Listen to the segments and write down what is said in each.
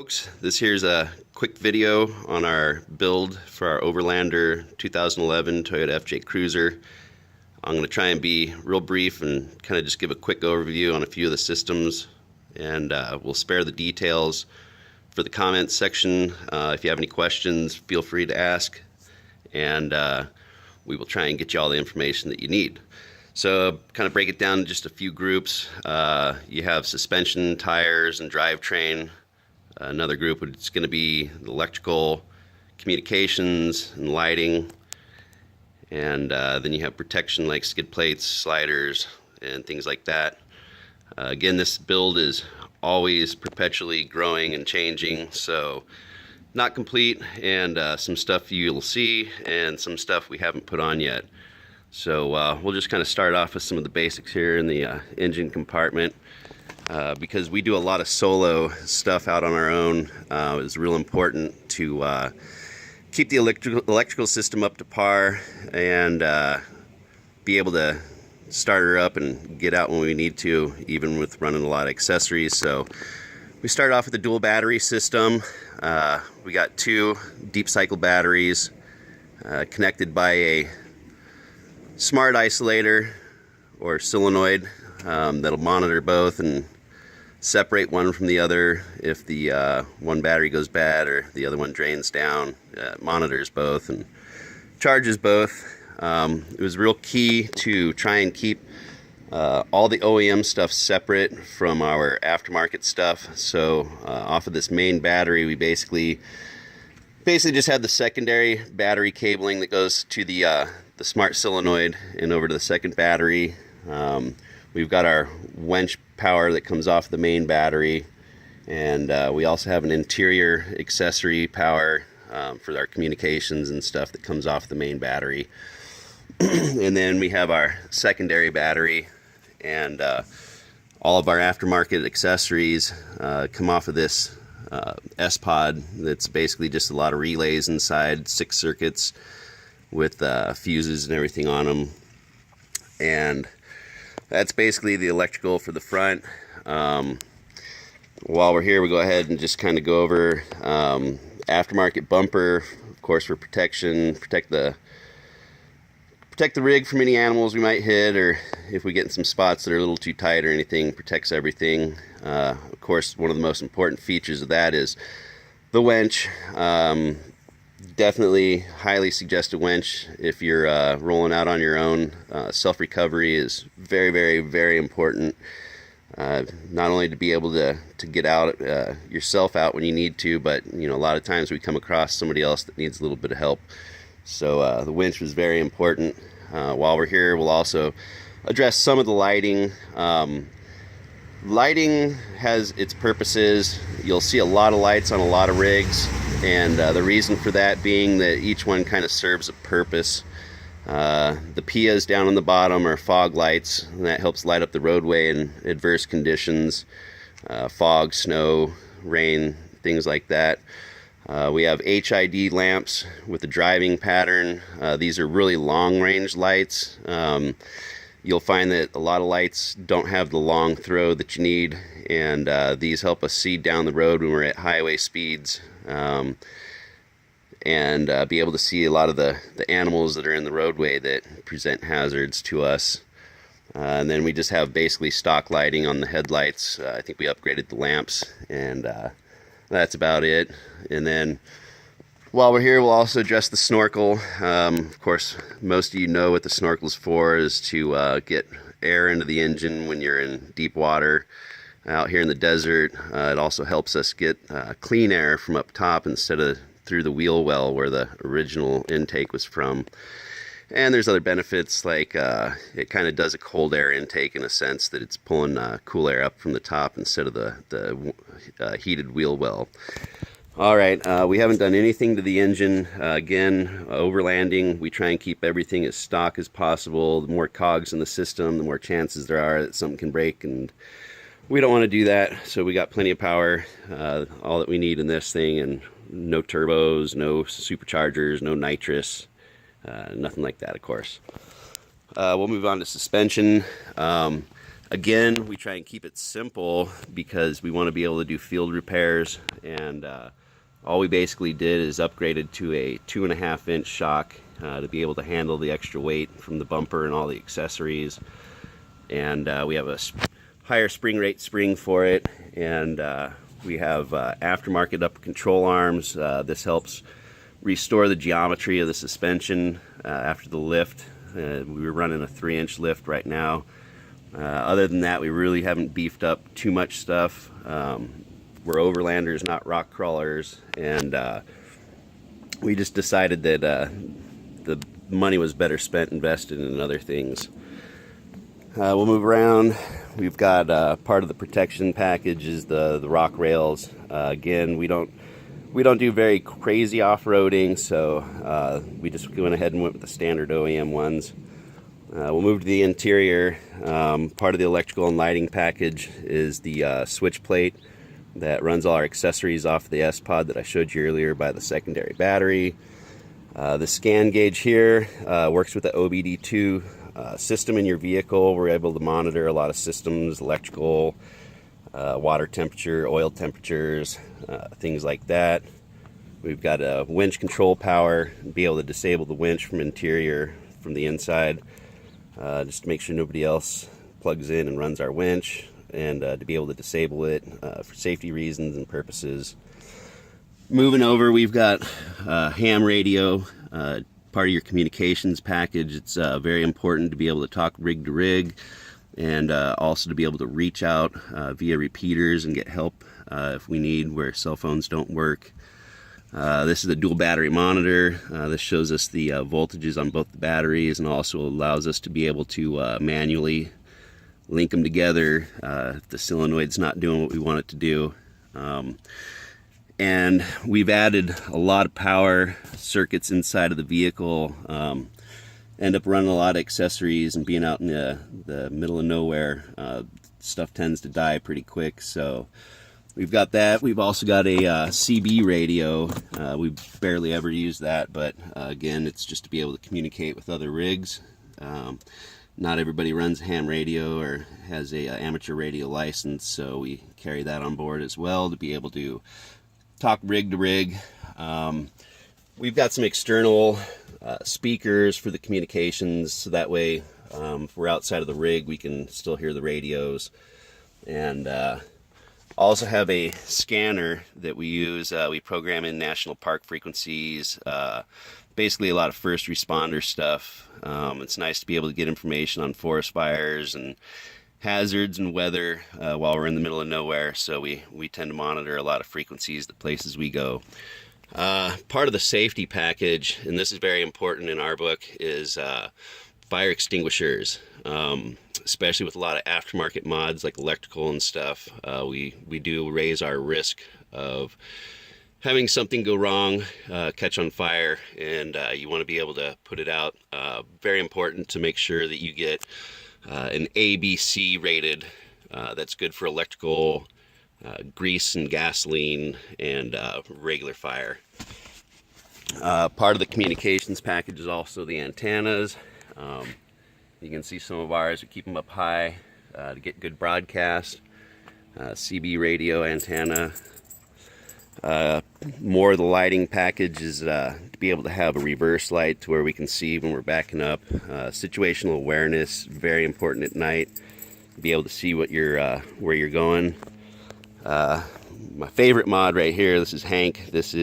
Folks, this here's a quick video on our build for our Overlander 2011 Toyota FJ Cruiser. I'm going to try and be real brief and kind of just give a quick overview on a few of the systems, and we'll spare the details for the comments section. If you have any questions, feel free to ask, and we will try and get you all the information that you need. So kind of break it down in just a few groups. You have suspension, tires, and drivetrain. Another group is going to be electrical, communications, and lighting. And then you have protection like skid plates, sliders, and things like that. Again, this build is always perpetually growing and changing, so not complete, and some stuff you'll see and some stuff we haven't put on yet. So we'll just kind of start off with some of the basics here in the engine compartment. Because we do a lot of solo stuff out on our own, it's real important to keep the electrical system up to par and be able to start her up and get out when we need to, even with running a lot of accessories. So we start off with a dual battery system. We got two deep cycle batteries connected by a smart isolator or solenoid that'll monitor both and separate one from the other if the one battery goes bad or the other one drains down. Monitors both and charges both. It was real key to try and keep all the OEM stuff separate from our aftermarket stuff. So off of this main battery, we basically just had the secondary battery cabling that goes to the smart solenoid and over to the second battery. We've got our winch power that comes off the main battery, and we also have an interior accessory power for our communications and stuff that comes off the main battery. And then we have our secondary battery, and all of our aftermarket accessories come off of this S-Pod that's basically just a lot of relays inside, 6 circuits with fuses and everything on them. And that's basically the electrical for the front. While we're here, we go ahead and just kind of go over aftermarket bumper, of course, for protection, protect the rig from any animals we might hit, or if we get in some spots that are a little too tight or anything, protects everything. Of course, one of the most important features of that is the winch. Definitely highly suggest a winch if you're rolling out on your own. Self-recovery is very, very, very important. Not only to be able to get out yourself out when you need to, but a lot of times we come across somebody else that needs a little bit of help. So the winch was very important. While we're here, we'll also address some of the lighting. Lighting has its purposes. You'll see a lot of lights on a lot of rigs, and the reason for that being that each one kind of serves a purpose. The PIAs down on the bottom are fog lights, and that helps light up the roadway in adverse conditions, fog, snow, rain, things like that. We have HID lamps with a driving pattern. These are really long range lights. You'll find that a lot of lights don't have the long throw that you need, and these help us see down the road when we're at highway speeds, and be able to see a lot of the animals that are in the roadway that present hazards to us. And then we just have basically stock lighting on the headlights. I think we upgraded the lamps, and that's about it. And then while we're here, we'll also address the snorkel. Of course, most of you know what the snorkel is for, is to get air into the engine when you're in deep water. Out here in the desert, it also helps us get clean air from up top instead of through the wheel well where the original intake was from. And there's other benefits, like it kind of does a cold air intake in a sense that it's pulling cool air up from the top instead of the heated wheel well. All right, we haven't done anything to the engine. Again, overlanding, we try and keep everything as stock as possible. The more cogs in the system, the more chances there are that something can break, and we don't want to do that. So we got plenty of power, all that we need in this thing, and no turbos, no superchargers, no nitrous, nothing like that, of course. We'll move on to suspension. Again, we try and keep it simple because we want to be able to do field repairs, and all we basically did is upgraded to a 2.5-inch shock to be able to handle the extra weight from the bumper and all the accessories. And we have a higher spring rate spring for it, and we have aftermarket upper control arms. This helps restore the geometry of the suspension after the lift. We were running a 3-inch lift right now. Other than that, we really haven't beefed up too much stuff. We're overlanders, not rock crawlers, and we just decided that the money was better spent invested in other things. We'll move around. We've got part of the protection package is the rock rails. Again, we don't do very crazy off-roading, so we just went ahead and went with the standard OEM ones. We'll move to the interior. Part of the electrical and lighting package is the switch plate that runs all our accessories off the S-Pod that I showed you earlier by the secondary battery. The scan gauge here works with the OBD2 system in your vehicle. We're able to monitor a lot of systems, electrical, water temperature, oil temperatures, things like that. We've got a winch control power, be able to disable the winch from interior, from the inside, just to make sure nobody else plugs in and runs our winch, and to be able to disable it for safety reasons and purposes. Moving over, we've got ham radio, part of your communications package. It's very important to be able to talk rig to rig, and also to be able to reach out via repeaters and get help if we need, where cell phones don't work. This is a dual battery monitor. This shows us the voltages on both the batteries, and also allows us to be able to manually link them together if the solenoid's not doing what we want it to do. And we've added a lot of power circuits inside of the vehicle. End up running a lot of accessories, and being out in the middle of nowhere, stuff tends to die pretty quick. So we've got that. We've also got a CB radio. We barely ever use that, but again, it's just to be able to communicate with other rigs. Not everybody runs a ham radio or has a amateur radio license, so we carry that on board as well to be able to talk rig to rig. We've got some external speakers for the communications, so that way if we're outside of the rig, we can still hear the radios. And also have a scanner that we use. We program in national park frequencies, basically a lot of first responder stuff. It's nice to be able to get information on forest fires and hazards and weather while we're in the middle of nowhere, so we tend to monitor a lot of frequencies the places we go. Part of the safety package, and this is very important in our book, is fire extinguishers. Especially with a lot of aftermarket mods like electrical and stuff, we do raise our risk of having something go wrong, catch on fire, and you want to be able to put it out. Very important to make sure that you get an ABC rated, that's good for electrical, grease and gasoline, and regular fire. Part of the communications package is also the antennas. You can see some of ours. We keep them up high to get good broadcast. CB radio antenna. More of the lighting package is to be able to have a reverse light to where we can see when we're backing up. Situational awareness, very important at night. Be able to see what you're where you're going. My favorite mod right here. This is Hank. This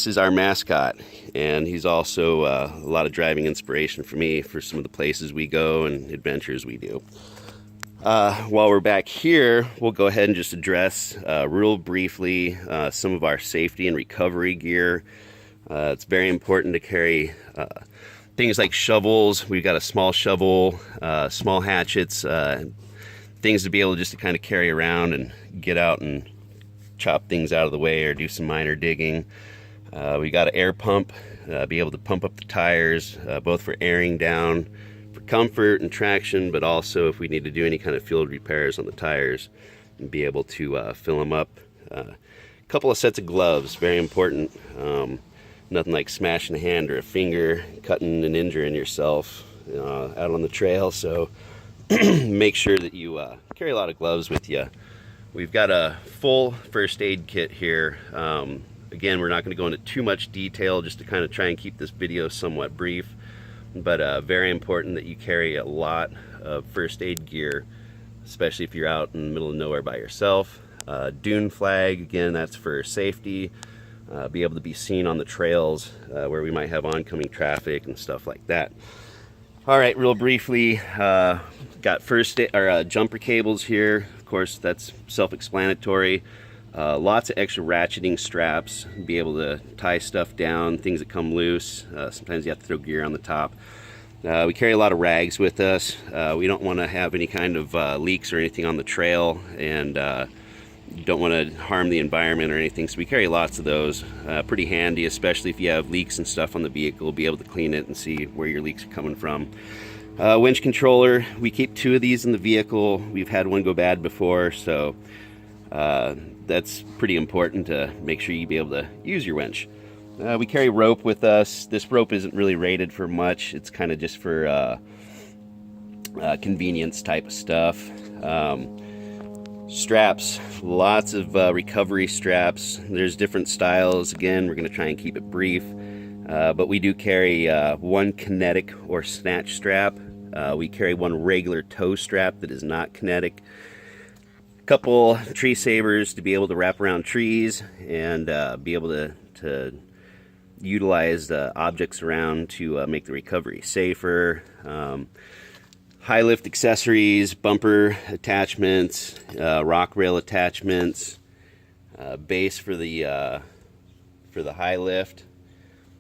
is our mascot, and he's also a lot of driving inspiration for me for some of the places we go and adventures we do. While we're back here, we'll go ahead and just address real briefly some of our safety and recovery gear. It's very important to carry things like shovels. We've got a small shovel, small hatchets, things to be able just to kind of carry around and get out and chop things out of the way or do some minor digging. We got an air pump, be able to pump up the tires, both for airing down, for comfort and traction, but also if we need to do any kind of field repairs on the tires, and be able to fill them up. A couple of sets of gloves, very important. Nothing like smashing a hand or a finger, cutting and injuring yourself out on the trail. So make sure that you carry a lot of gloves with you. We've got a full first aid kit here. Again, we're not going to go into too much detail just to kind of try and keep this video somewhat brief, but very important that you carry a lot of first aid gear, especially if you're out in the middle of nowhere by yourself. Dune flag, again, that's for safety. Be able to be seen on the trails where we might have oncoming traffic and stuff like that. All right, real briefly, got jumper cables here. Of course, that's self-explanatory. Lots of extra ratcheting straps, be able to tie stuff down, things that come loose. Sometimes you have to throw gear on the top. We carry a lot of rags with us. We don't want to have any kind of leaks or anything on the trail, and don't want to harm the environment or anything, so we carry lots of those. Pretty handy, especially if you have leaks and stuff on the vehicle, be able to clean it and see where your leaks are coming from. Winch controller, we keep 2 of these in the vehicle. We've had one go bad before, so that's pretty important to make sure you be able to use your winch. We carry rope with us. This rope isn't really rated for much. It's kind of just for convenience type of stuff. Straps, lots of recovery straps. There's different styles. Again, we're going to try and keep it brief, but we do carry one kinetic or snatch strap. We carry one regular toe strap that is not kinetic. A couple tree savers to be able to wrap around trees and be able to utilize objects around to make the recovery safer. High lift accessories, bumper attachments, rock rail attachments, base for the high lift,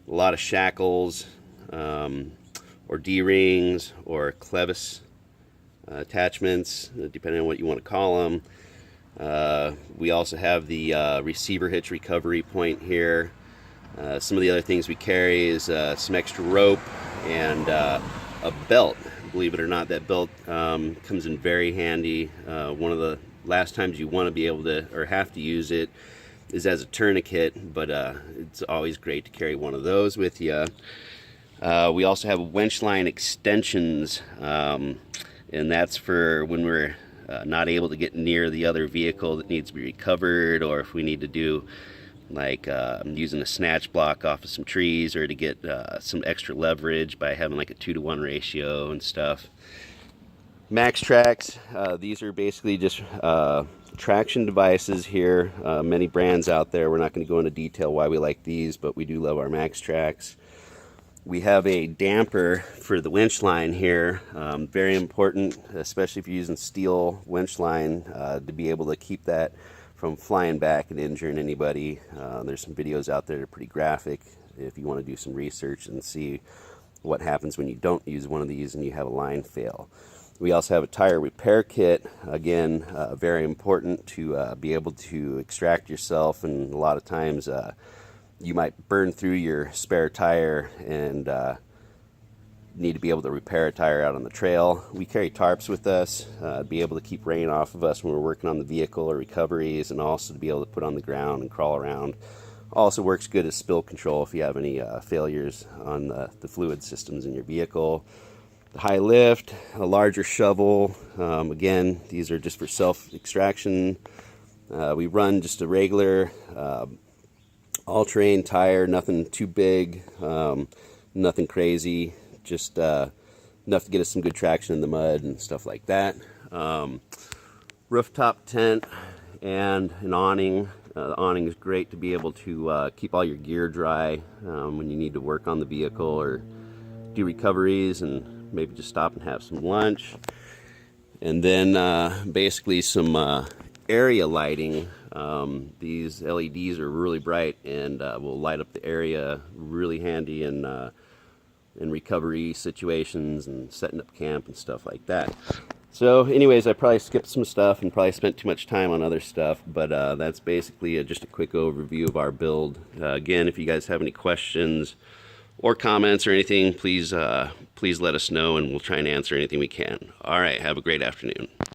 a lot of shackles, or D-rings or clevis attachments, depending on what you want to call them. We also have the receiver hitch recovery point here. Some of the other things we carry is some extra rope and a belt. Believe it or not, that belt comes in very handy. One of the last times you want to be able to or have to use it is as a tourniquet, but it's always great to carry one of those with you. We also have winch line extensions, and that's for when we're not able to get near the other vehicle that needs to be recovered, or if we need to do like using a snatch block off of some trees, or to get some extra leverage by having like a 2-to-1 ratio and stuff. MaxTrax, these are basically just traction devices here. Many brands out there. We're not going to go into detail why we like these, but we do love our MaxTrax. We have a damper for the winch line here. Very important, especially if you're using steel winch line, to be able to keep that from flying back and injuring anybody. There's some videos out there that are pretty graphic if you want to do some research and see what happens when you don't use one of these and you have a line fail. We also have a tire repair kit. Again, very important to be able to extract yourself, and a lot of times you might burn through your spare tire and need to be able to repair a tire out on the trail. We carry tarps with us, be able to keep rain off of us when we're working on the vehicle or recoveries, and also to be able to put on the ground and crawl around. Also works good as spill control if you have any failures on the fluid systems in your vehicle. The high lift, a larger shovel. Again, these are just for self-extraction. We run just a regular all-terrain tire, nothing too big, nothing crazy, just enough to get us some good traction in the mud and stuff like that. Rooftop tent and an awning. The awning is great to be able to keep all your gear dry when you need to work on the vehicle or do recoveries and maybe just stop and have some lunch. And then basically some area lighting. These LEDs are really bright and will light up the area, really handy in recovery situations and setting up camp and stuff like that. So anyways, I probably skipped some stuff and probably spent too much time on other stuff, but that's basically just a quick overview of our build. Again, if you guys have any questions or comments or anything, please let us know and we'll try and answer anything we can. All right, have a great afternoon.